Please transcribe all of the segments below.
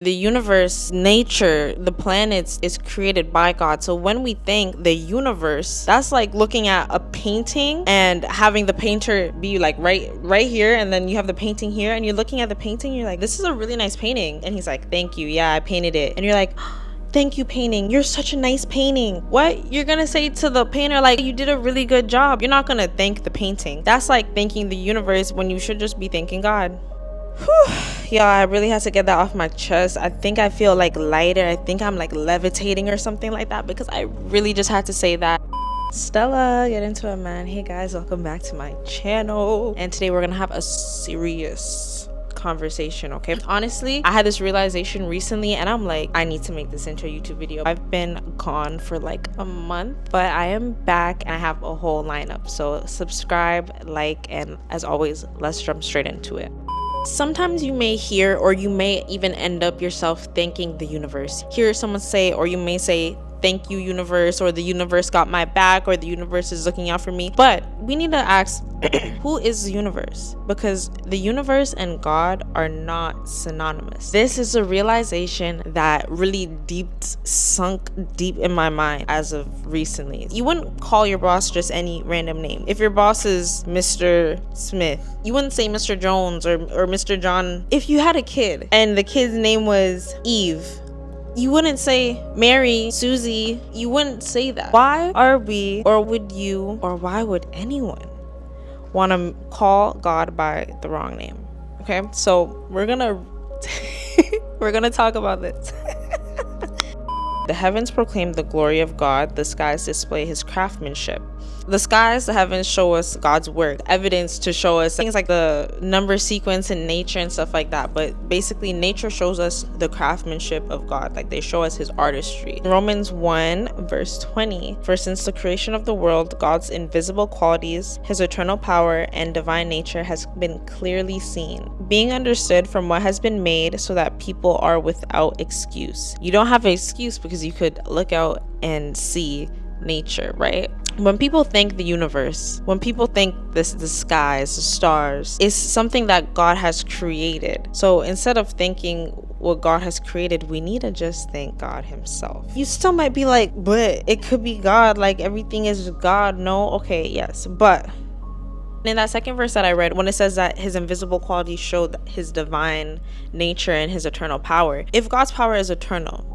The universe, nature, the planets is created by God. So when we think the universe, that's like looking at a painting and having the painter be like right here, and then you have the painting here, and you're looking at the painting, you're like, this is a really nice painting. And he's like, thank you. Yeah, I painted it. And you're like, thank you, painting. You're such a nice painting. What? You're gonna say to the painter, like, you did a really good job. You're not gonna thank the painting. That's like thanking the universe when you should just be thanking God. Whew. Yeah, I really had to get that off my chest. I think I feel like lighter. I think I'm like levitating or something like that, because I really just had to say that. Stella, get into it, man. Hey guys, welcome back to my channel. And today we're gonna have a serious conversation, okay? Honestly, I had this realization recently, and I'm like, I need to make this into a YouTube video. I've been gone for like a month, but I am back and I have a whole lineup. So subscribe, like, and as always, let's jump straight into it. Sometimes you may hear, or you may even end up yourself thanking the universe. Hear someone say, or you may say, thank you, universe, or the universe got my back, or the universe is looking out for me. But we need to ask, who is the universe? Because the universe and God are not synonymous. This is a realization that really sunk deep in my mind as of recently. You wouldn't call your boss just any random name. If your boss is Mr. Smith, you wouldn't say Mr. Jones or Mr. John. If you had a kid and the kid's name was Eve, you wouldn't say Mary, Susie. You wouldn't say that. Why are we, or would you, or why would anyone want to call God by the wrong name? Okay, so we're gonna talk about this. The heavens proclaim the glory of God. The skies display his craftsmanship. The skies, the heavens show us God's work, evidence to show us things like the number sequence in nature and stuff like that. But basically, nature shows us the craftsmanship of God. Like, they show us his artistry. Romans 1 verse 20, for since the creation of the world, God's invisible qualities, his eternal power and divine nature has been clearly seen, being understood from what has been made, so that people are without excuse. You don't have an excuse because you could look out and see nature, right? When people think the universe, when people think the skies, the stars, is something that God has created. So instead of thinking what God has created, we need to just thank God himself. You still might be like, but it could be God, like everything is God. No, okay, yes, but in that second verse that I read, when it says that his invisible qualities show his divine nature and his eternal power, if God's power is eternal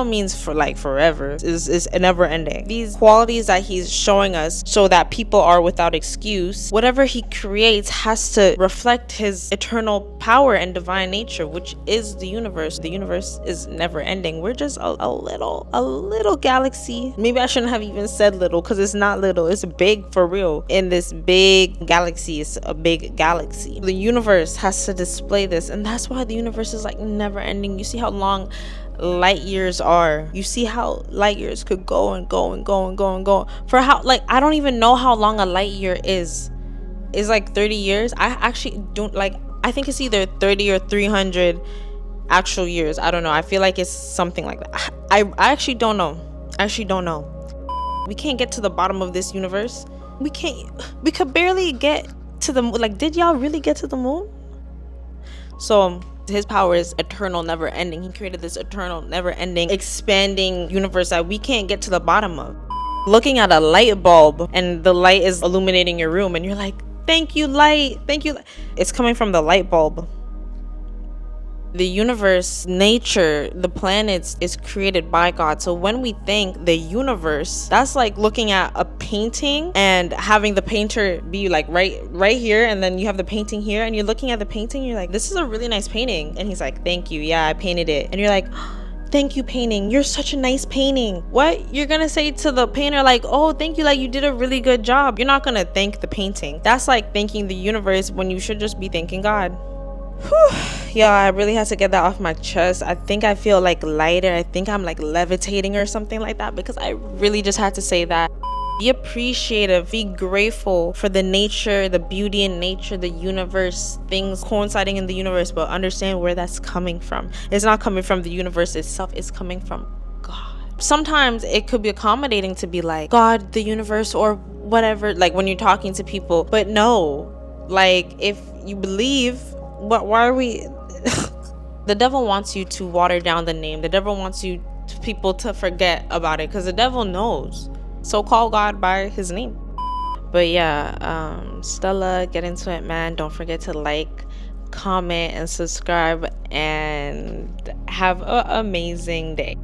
means for like forever, is never ending. These qualities that he's showing us so that people are without excuse, whatever he creates has to reflect his eternal power and divine nature, which is the universe. The universe is never ending. We're just a little galaxy. Maybe I shouldn't have even said little, because it's not little, it's big for real. In this big galaxy, it's a big galaxy. The universe has to display this, and that's why the universe is like never ending. You see how long light years are. You see how light years could go and go and go and go and go for how, like, I don't even know how long a light year is like 30 years. I actually don't, like, I think it's either 30 or 300 actual years. I don't know. I feel like it's something like that. I actually don't know. We can't get to the bottom of this universe. We could barely get to the moon. Like, did y'all really get to the moon? So his power is eternal, never ending. He created this eternal, never ending, expanding universe that we can't get to the bottom of. Looking at a light bulb and the light is illuminating your room and you're like, thank you, light, thank you. It's coming from the light bulb. The universe, nature, the planets is created by God. So when we think the universe, that's like looking at a painting and having the painter be like right here, and then you have the painting here, and you're looking at the painting, you're like, this is a really nice painting. And he's like, thank you. Yeah, I painted it. And you're like, thank you, painting. You're such a nice painting. What? You're gonna say to the painter, like, oh, thank you, like you did a really good job. You're not gonna thank the painting. That's like thanking the universe when you should just be thanking God. Whew. Yeah, I really had to get that off my chest. I think I feel like lighter. I think I'm like levitating or something like that, because I really just had to say that. Be appreciative, be grateful for the nature, the beauty in nature, the universe, things coinciding in the universe, but understand where that's coming from. It's not coming from the universe itself, it's coming from God. Sometimes it could be accommodating to be like, God, the universe, or whatever, like when you're talking to people, but no, like if you believe, why are we The devil wants you to water down the name. The devil wants people to forget about it, because the devil knows. So call God by his name. But yeah, Stella, get into it, man. Don't forget to like, comment, and subscribe, and have an amazing day.